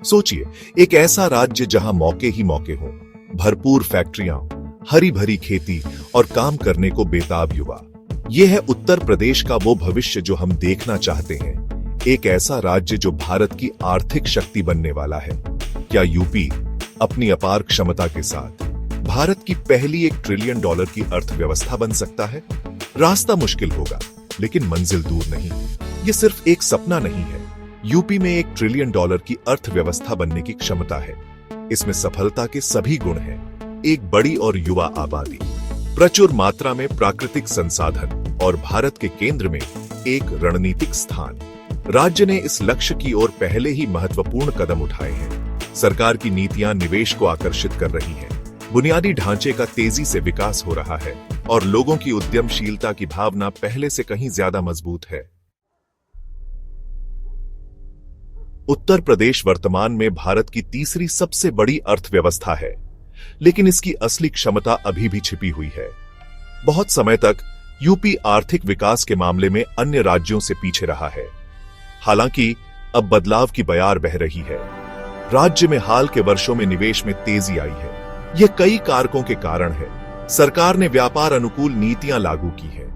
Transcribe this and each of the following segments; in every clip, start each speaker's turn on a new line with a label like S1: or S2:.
S1: सोचिए, एक ऐसा राज्य जहां मौके ही मौके हों, भरपूर फैक्ट्रियां, हरी भरी खेती और काम करने को बेताब युवा। यह है उत्तर प्रदेश का वो भविष्य जो हम देखना चाहते हैं। एक ऐसा राज्य जो भारत की आर्थिक शक्ति बनने वाला है। क्या यूपी अपनी अपार क्षमता के साथ भारत की पहली $1 ट्रिलियन की अर्थव्यवस्था बन सकता है? रास्ता मुश्किल होगा, लेकिन मंजिल दूर नहीं। ये सिर्फ एक सपना नहीं है। यूपी में $1 ट्रिलियन की अर्थव्यवस्था बनने की क्षमता है। इसमें सफलता के सभी गुण हैं। एक बड़ी और युवा आबादी, प्रचुर मात्रा में प्राकृतिक संसाधन और भारत के केंद्र में एक रणनीतिक स्थान। राज्य ने इस लक्ष्य की ओर पहले ही महत्वपूर्ण कदम उठाए हैं। सरकार की नीतियां निवेश को आकर्षित कर रही हैं। बुनियादी ढांचे का तेजी से विकास हो रहा है और लोगों की उद्यमशीलता की भावना पहले से कहीं ज्यादा मजबूत है। उत्तर प्रदेश वर्तमान में भारत की तीसरी सबसे बड़ी अर्थव्यवस्था है, लेकिन इसकी असली क्षमता अभी भी छिपी हुई है। बहुत समय तक यूपी आर्थिक विकास के मामले में अन्य राज्यों से पीछे रहा है। हालांकि अब बदलाव की बयार बह रही है। राज्य में हाल के वर्षों में निवेश में तेजी आई है। यह कई कारकों के कारण है। सरकार ने व्यापार अनुकूल नीतियां लागू की हैं,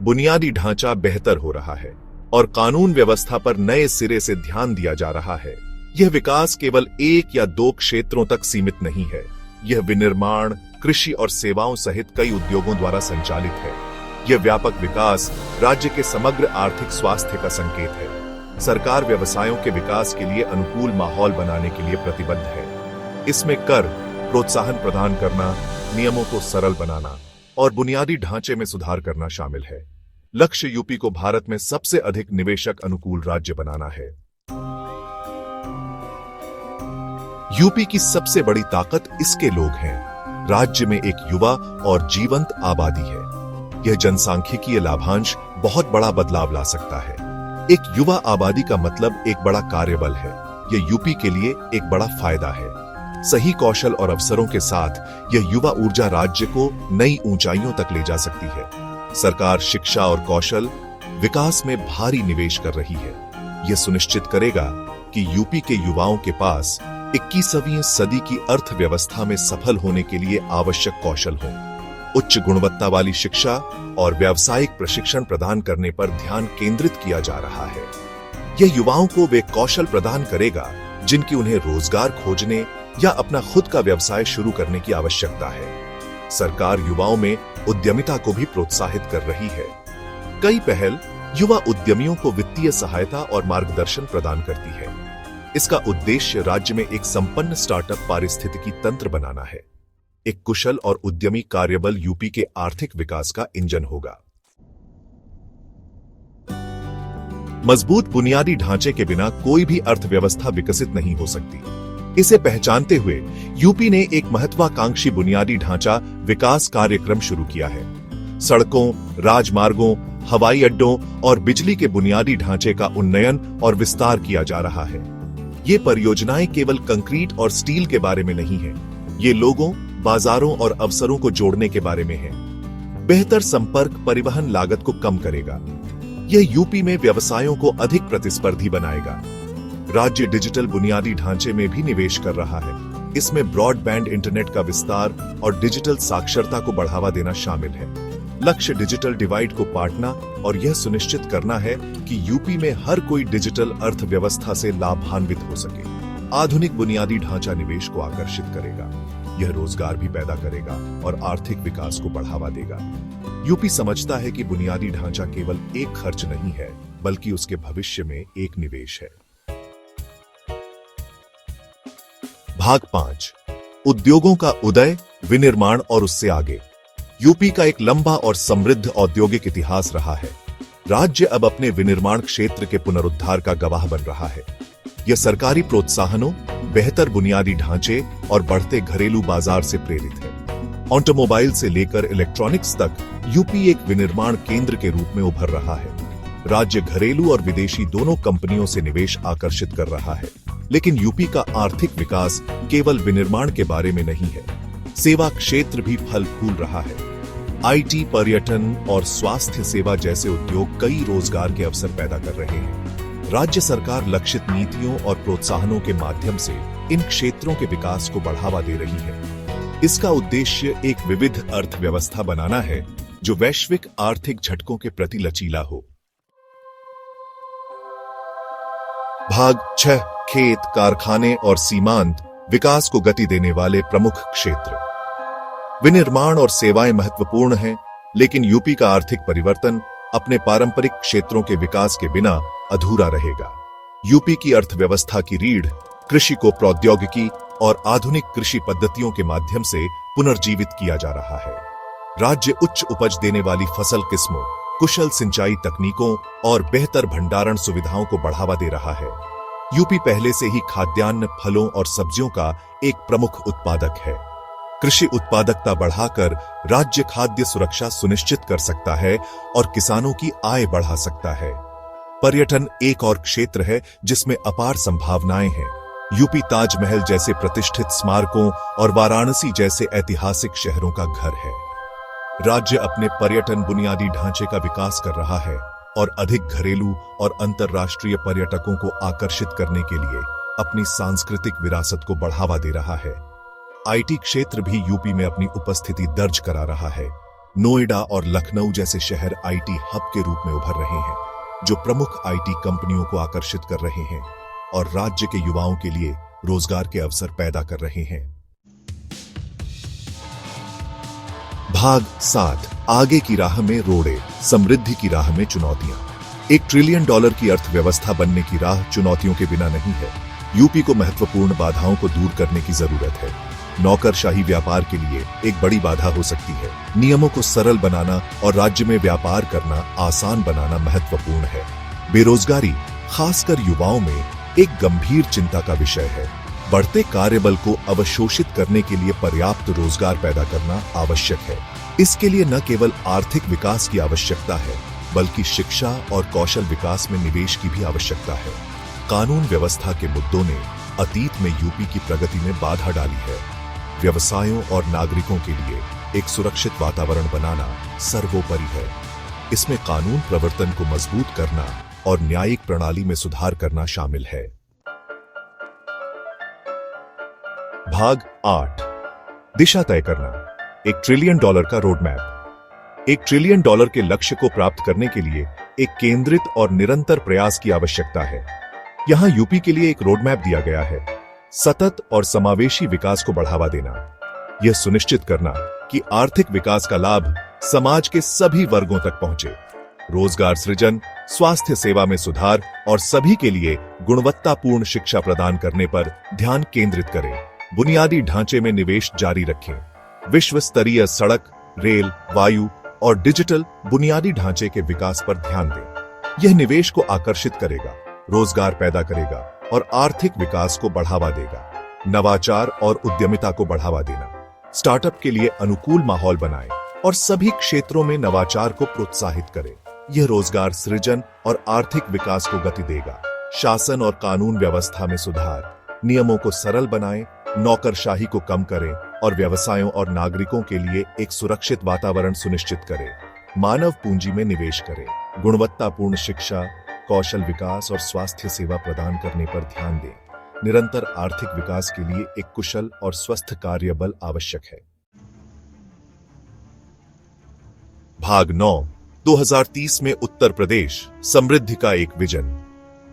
S1: बुनियादी ढांचा बेहतर हो रहा है और कानून व्यवस्था पर नए सिरे से ध्यान दिया जा रहा है। यह विकास केवल 1 या 2 क्षेत्रों तक सीमित नहीं है। यह विनिर्माण, कृषि और सेवाओं सहित कई उद्योगों द्वारा संचालित है। यह व्यापक विकास राज्य के समग्र आर्थिक स्वास्थ्य का संकेत है। सरकार व्यवसायों के विकास के लिए अनुकूल माहौल बनाने के लिए प्रतिबद्ध है। इसमें कर प्रोत्साहन प्रदान करना, नियमों को सरल बनाना और बुनियादी ढांचे में सुधार करना शामिल है। लक्ष्य यूपी को भारत में सबसे अधिक निवेशक अनुकूल राज्य बनाना है। यूपी की सबसे बड़ी ताकत इसके लोग हैं। राज्य में एक युवा और जीवंत आबादी है। यह जनसांख्यिकीय लाभांश बहुत बड़ा बदलाव ला सकता है। एक युवा आबादी का मतलब एक बड़ा कार्यबल है। यह यूपी के लिए एक बड़ा फायदा है। सही कौशल और अवसरों के साथ यह युवा ऊर्जा राज्य को नई ऊंचाइयों तक ले जा सकती है। सरकार शिक्षा और कौशल विकास में भारी निवेश कर रही है। यह सुनिश्चित करेगा कि यूपी के युवाओं के पास 21वीं सदी की अर्थव्यवस्था में सफल होने के लिए आवश्यक कौशल हो। उच्च गुणवत्ता वाली शिक्षा और व्यावसायिक प्रशिक्षण प्रदान करने पर ध्यान केंद्रित किया जा रहा है। यह युवाओं को वे कौशल प्रदान करेगा जिनकी उन्हें रोजगार खोजने या अपना खुद का व्यवसाय शुरू करने की आवश्यकता है। सरकार युवाओं में उद्यमिता को भी प्रोत्साहित कर रही है। कई पहल युवा उद्यमियों को वित्तीय सहायता और मार्गदर्शन प्रदान करती है। इसका उद्देश्य राज्य में एक संपन्न स्टार्टअप पारिस्थितिकी तंत्र बनाना है। एक कुशल और उद्यमी कार्यबल यूपी के आर्थिक विकास का इंजन होगा। मजबूत बुनियादी ढांचे के बिना कोई भी अर्थव्यवस्था विकसित नहीं हो सकती। इसे पहचानते हुए यूपी ने एक महत्वाकांक्षी बुनियादी ढांचा विकास कार्यक्रम शुरू किया है। सड़कों, राजमार्गों, हवाई अड्डों और बिजली के बुनियादी ढांचे का उन्नयन और विस्तार किया जा रहा है। ये परियोजनाएं केवल कंक्रीट और स्टील के बारे में नहीं है। ये लोगों, बाजारों और अवसरों को जोड़ने के बारे में है। बेहतर संपर्क परिवहन लागत को कम करेगा। यह यूपी में व्यवसायों को अधिक प्रतिस्पर्धी बनाएगा। राज्य डिजिटल बुनियादी ढांचे में भी निवेश कर रहा है। इसमें ब्रॉडबैंड इंटरनेट का विस्तार और डिजिटल साक्षरता को बढ़ावा देना शामिल है। लक्ष्य डिजिटल डिवाइड को पाटना और यह सुनिश्चित करना है कि यूपी में हर कोई डिजिटल अर्थव्यवस्था से लाभान्वित हो सके। आधुनिक बुनियादी ढांचा निवेश को आकर्षित करेगा। यह रोजगार भी पैदा करेगा और आर्थिक विकास को बढ़ावा देगा। यूपी समझता है कि बुनियादी ढांचा केवल एक खर्च नहीं है, बल्कि उसके भविष्य में एक निवेश है। भाग 5, उद्योगों का उदय, विनिर्माण और उससे आगे। यूपी का एक लंबा और समृद्ध औद्योगिक इतिहास रहा है। राज्य अब अपने विनिर्माण क्षेत्र के पुनरुद्धार का गवाह बन रहा है। यह सरकारी प्रोत्साहनों, बेहतर बुनियादी ढांचे और बढ़ते घरेलू बाजार से प्रेरित है। ऑटोमोबाइल से लेकर इलेक्ट्रॉनिक्स तक यूपी एक विनिर्माण केंद्र के रूप में उभर रहा है। राज्य घरेलू और विदेशी दोनों कंपनियों से निवेश आकर्षित कर रहा है। लेकिन यूपी का आर्थिक विकास केवल विनिर्माण के बारे में नहीं है। सेवा क्षेत्र भी फल फूल रहा है। आईटी, पर्यटन और स्वास्थ्य सेवा जैसे उद्योग कई रोजगार के अवसर पैदा कर रहे हैं। राज्य सरकार लक्षित नीतियों और प्रोत्साहनों के माध्यम से इन क्षेत्रों के विकास को बढ़ावा दे रही है। इसका उद्देश्य एक विविध अर्थव्यवस्था बनाना है जो वैश्विक आर्थिक झटकों के प्रति लचीला हो। भाग 6 खेत, कारखाने और सीमांत विकास को गति देने वाले प्रमुख क्षेत्र। विनिर्माण और सेवाएं महत्वपूर्ण हैं, लेकिन यूपी का आर्थिक परिवर्तन अपने पारंपरिक क्षेत्रों के विकास के बिना अधूरा रहेगा। यूपी की अर्थव्यवस्था की रीढ़ कृषि को प्रौद्योगिकी और आधुनिक कृषि पद्धतियों के माध्यम से पुनर्जीवित किया जा रहा है। राज्य उच्च उपज देने वाली फसल किस्मों, कुशल सिंचाई तकनीकों और बेहतर भंडारण सुविधाओं को बढ़ावा दे रहा है। यूपी पहले से ही खाद्यान्न, फलों और सब्जियों का एक प्रमुख उत्पादक है। कृषि उत्पादकता बढ़ाकर राज्य खाद्य सुरक्षा सुनिश्चित कर सकता है और किसानों की आय बढ़ा सकता है। पर्यटन एक और क्षेत्र है जिसमें अपार संभावनाएं हैं। यूपी ताजमहल जैसे प्रतिष्ठित स्मारकों और वाराणसी जैसे ऐतिहासिक शहरों का घर है। राज्य अपने पर्यटन बुनियादी ढांचे का विकास कर रहा है और अधिक घरेलू और अंतर्राष्ट्रीय पर्यटकों को आकर्षित करने के लिए अपनी सांस्कृतिक विरासत को बढ़ावा दे रहा है। आईटी क्षेत्र भी यूपी में अपनी उपस्थिति दर्ज करा रहा है। नोएडा और लखनऊ जैसे शहर आईटी हब के रूप में उभर रहे हैं, जो प्रमुख आईटी कंपनियों को आकर्षित कर रहे हैं और राज्य के युवाओं के लिए रोजगार के अवसर पैदा कर रहे हैं। भाग 7 आगे की राह में रोड़े, समृद्धि की राह में चुनौतियां। $1 ट्रिलियन की अर्थव्यवस्था बनने की राह चुनौतियों के बिना नहीं है। यूपी को महत्वपूर्ण बाधाओं को दूर करने की जरूरत है। नौकरशाही व्यापार के लिए एक बड़ी बाधा हो सकती है। नियमों को सरल बनाना और राज्य में व्यापार करना आसान बनाना महत्वपूर्ण है। बेरोजगारी, खासकर युवाओं में, एक गंभीर चिंता का विषय है। बढ़ते कार्यबल को अवशोषित करने के लिए पर्याप्त रोजगार पैदा करना आवश्यक है। इसके लिए न केवल आर्थिक विकास की आवश्यकता है, बल्कि शिक्षा और कौशल विकास में निवेश की भी आवश्यकता है। कानून व्यवस्था के मुद्दों ने अतीत में यूपी की प्रगति में बाधा डाली है। व्यवसायों और नागरिकों के लिए एक सुरक्षित वातावरण बनाना सर्वोपरि है। इसमें कानून प्रवर्तन को मजबूत करना और न्यायिक प्रणाली में सुधार करना शामिल है। भाग 8 दिशा तय करना, $1 ट्रिलियन का रोड मैप। $1 ट्रिलियन के लक्ष्य को प्राप्त करने के लिए एक केंद्रित और निरंतर प्रयास की आवश्यकता है। यहां यूपी के लिए एक रोड मैप दिया गया है। सतत और समावेशी विकास को बढ़ावा देना, यह सुनिश्चित करना कि आर्थिक विकास का लाभ समाज के सभी वर्गों तक पहुंचे। रोजगार सृजन, स्वास्थ्य सेवा में सुधार और सभी के लिए गुणवत्तापूर्ण शिक्षा प्रदान करने पर ध्यान केंद्रित करें। बुनियादी ढांचे में निवेश जारी रखें। विश्व स्तरीय सड़क, रेल, वायु और डिजिटल बुनियादी ढांचे के विकास पर ध्यान दें। यह निवेश को आकर्षित करेगा, रोजगार पैदा करेगा और आर्थिक विकास को बढ़ावा देगा। नवाचार और उद्यमिता को बढ़ावा देना, स्टार्टअप के लिए अनुकूल माहौल बनाएं और सभी क्षेत्रों में नवाचार को प्रोत्साहित करें। यह रोजगार सृजन और आर्थिक विकास को गति देगा। शासन और कानून व्यवस्था में सुधार, नियमों को सरल बनाएं, नौकरशाही को कम करें और व्यवसायों और नागरिकों के लिए एक सुरक्षित वातावरण सुनिश्चित करें। मानव पूंजी में निवेश करें। गुणवत्तापूर्ण शिक्षा, कौशल विकास और स्वास्थ्य सेवा प्रदान करने पर ध्यान दें। निरंतर आर्थिक विकास के लिए एक कुशल और स्वस्थ कार्यबल आवश्यक है। भाग 9 2030 में उत्तर प्रदेश, समृद्धि का एक विजन।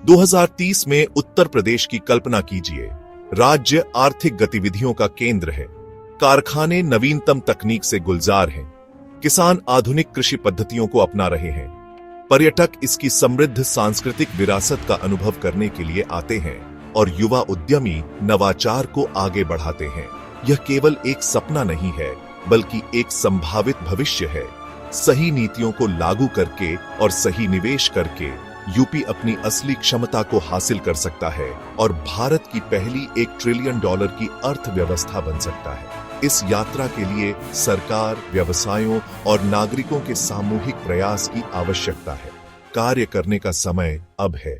S1: 2030 में उत्तर प्रदेश की कल्पना कीजिए। राज्य आर्थिक गतिविधियों का केंद्र है। कारखाने नवीनतम तकनीक से गुलजार हैं। किसान आधुनिक कृषि पद्धतियों को अपना रहे हैं। पर्यटक इसकी समृद्ध सांस्कृतिक विरासत का अनुभव करने के लिए आते हैं और युवा उद्यमी नवाचार को आगे बढ़ाते हैं। यह केवल एक सपना नहीं है, बल्कि एक संभावित भविष्य है। सही नीतियों को लागू करके और सही निवेश करके यूपी अपनी असली क्षमता को हासिल कर सकता है और भारत की पहली $1 ट्रिलियन की अर्थव्यवस्था बन सकता है। इस यात्रा के लिए सरकार, व्यवसायों और नागरिकों के सामूहिक प्रयास की आवश्यकता है। कार्य करने का समय अब है।